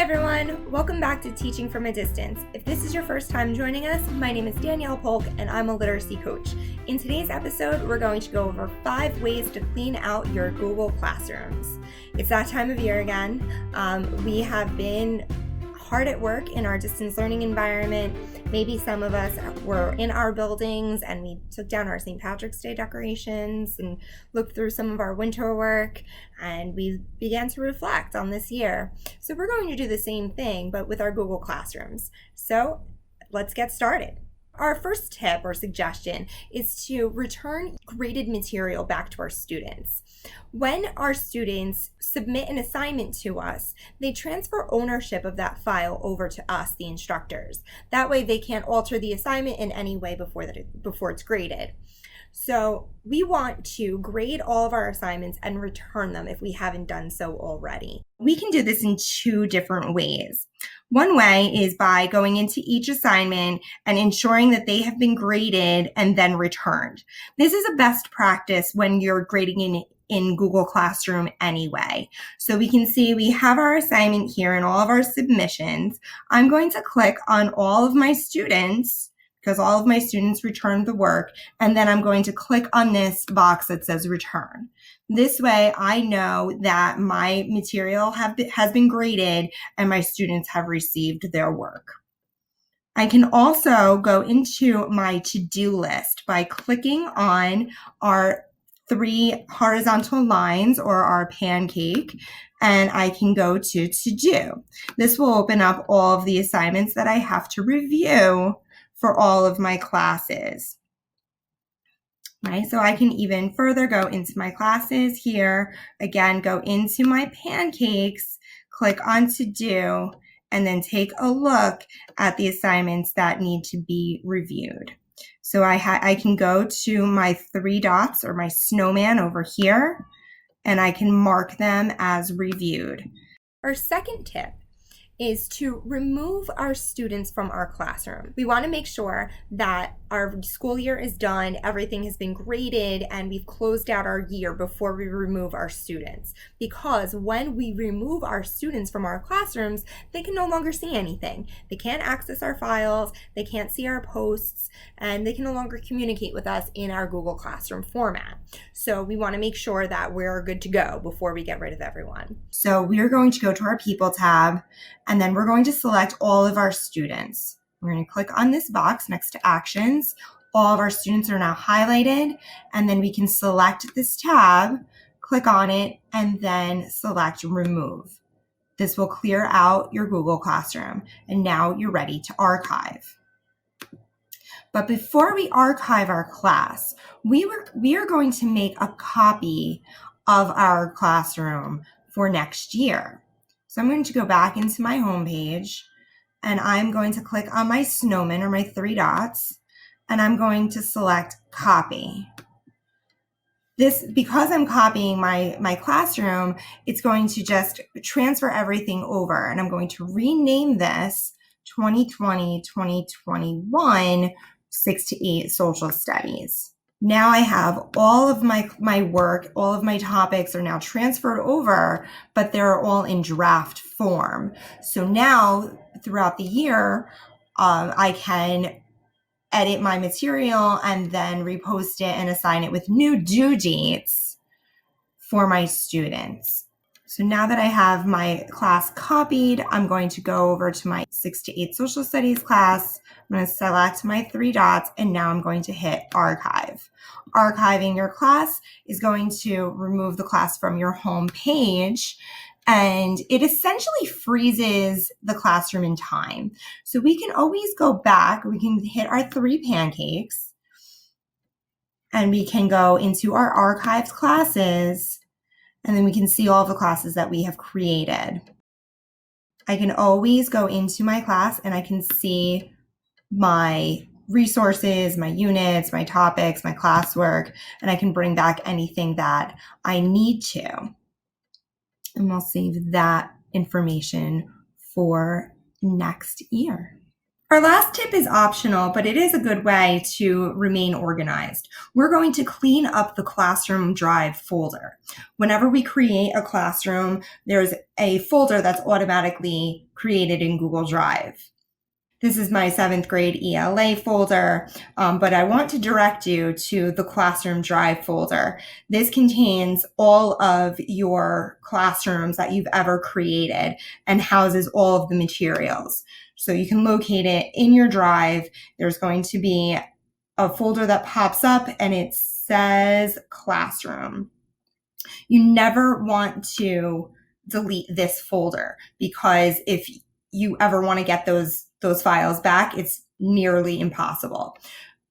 Hi everyone, welcome back to Teaching from a Distance. If this is your first time joining us, my name is Danielle Polk and I'm a literacy coach. In today's episode, we're going to go over 5 ways to clean out your Google Classrooms. It's that time of year again. We have been hard at work in our distance learning environment. Maybe some of us were in our buildings and we took down our St. Patrick's Day decorations and looked through some of our winter work, and we began to reflect on this year. So we're going to do the same thing, but with our Google Classrooms. So let's get started. Our first tip or suggestion is to return graded material back to our students. When our students submit an assignment to us, they transfer ownership of that file over to us, the instructors. That way they can't alter the assignment in any way before it's graded. So we want to grade all of our assignments and return them if we haven't done so already. We can do this in 2 different ways. One way is by going into each assignment and ensuring that they have been graded and then returned. This is a best practice when you're grading in Google Classroom anyway. So we can see we have our assignment here and all of our submissions. I'm going to click on all of my students because all of my students returned the work, and then I'm going to click on this box that says return. This way I know that my material has been graded and my students have received their work. I can also go into my to-do list by clicking on our 3 horizontal lines or our pancake, and I can go to do. This will open up all of the assignments that I have to review for all of my classes. Right, so I can even further go into my classes here, again, go into my pancakes, click on to do, and then take a look at the assignments that need to be reviewed. So I can go to my 3 dots or my snowman over here, and I can mark them as reviewed. Our second tip is to remove our students from our classroom. We want to make sure that our school year is done, everything has been graded, and we've closed out our year before we remove our students. Because when we remove our students from our classrooms, they can no longer see anything. They can't access our files, they can't see our posts, and they can no longer communicate with us in our Google Classroom format. So we want to make sure that we're good to go before we get rid of everyone. So we're going to go to our People tab, and then we're going to select all of our students. We're going to click on this box next to Actions. All of our students are now highlighted, and then we can select this tab, click on it, and then select Remove. This will clear out your Google Classroom, and now you're ready to archive. But before we archive our class, we are going to make a copy of our classroom for next year. So I'm going to go back into my home page, and I'm going to click on my snowman or my 3 dots, and I'm going to select Copy. This, because I'm copying my classroom, it's going to just transfer everything over, and I'm going to rename this 2020-2021 6 to 8 Social Studies. Now I have all of my work, all of my topics are now transferred over, but they're all in draft form. So now throughout the year, I can edit my material and then repost it and assign it with new due dates for my students. So now that I have my class copied, I'm going to go over to my 6 to 8 Social Studies class. I'm going to select my 3 dots, and now I'm going to hit Archive. Archiving your class is going to remove the class from your home page, and it essentially freezes the classroom in time. So we can always go back. We can hit our 3 pancakes, and we can go into our archived classes, and then we can see all the classes that we have created. I can always go into my class and I can see my resources, my units, my topics, my classwork, and I can bring back anything that I need to. And we'll save that information for next year. Our last tip is optional, but it is a good way to remain organized. We're going to clean up the Classroom Drive folder. Whenever we create a classroom, there's a folder that's automatically created in Google Drive. This is my 7th grade ELA folder, but I want to direct you to the Classroom Drive folder. This contains all of your classrooms that you've ever created and houses all of the materials. So you can locate it in your drive. There's going to be a folder that pops up and it says Classroom. You never want to delete this folder because if you ever want to get those files back, it's nearly impossible.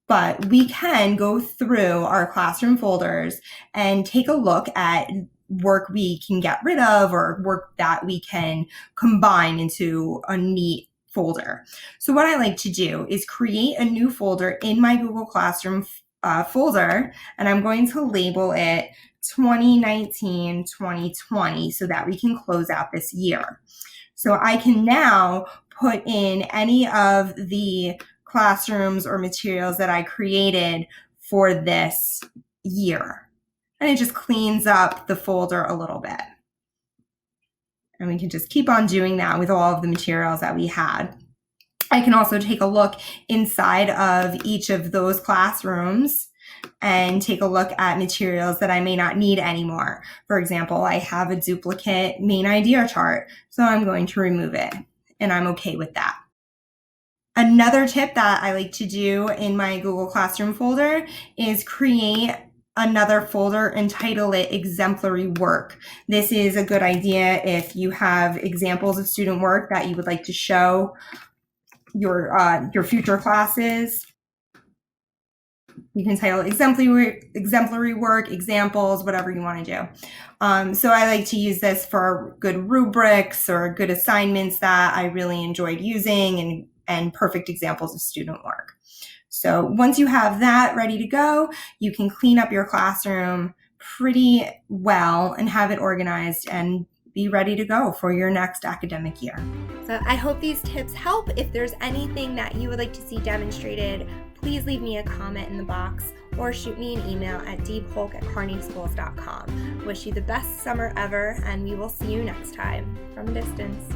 But we can go through our classroom folders and take a look at work we can get rid of or work that we can combine into a neat folder. So what I like to do is create a new folder in my Google Classroom folder, and I'm going to label it 2019-2020 so that we can close out this year. So I can now put in any of the classrooms or materials that I created for this year. And it just cleans up the folder a little bit. And we can just keep on doing that with all of the materials that we had. I can also take a look inside of each of those classrooms and take a look at materials that I may not need anymore. For example, I have a duplicate main idea chart, so I'm going to remove it, and I'm okay with that. Another tip that I like to do in my Google Classroom folder is create another folder and title it Exemplary Work. This is a good idea if you have examples of student work that you would like to show your future classes. You can title exemplary work, examples, whatever you want to do. So I like to use this for good rubrics or good assignments that I really enjoyed using and perfect examples of student work. So once you have that ready to go, you can clean up your classroom pretty well and have it organized and be ready to go for your next academic year. So I hope these tips help. If there's anything that you would like to see demonstrated, please leave me a comment in the box or shoot me an email at dpolk@carneyschools.com. Wish you the best summer ever, and we will see you next time from a distance.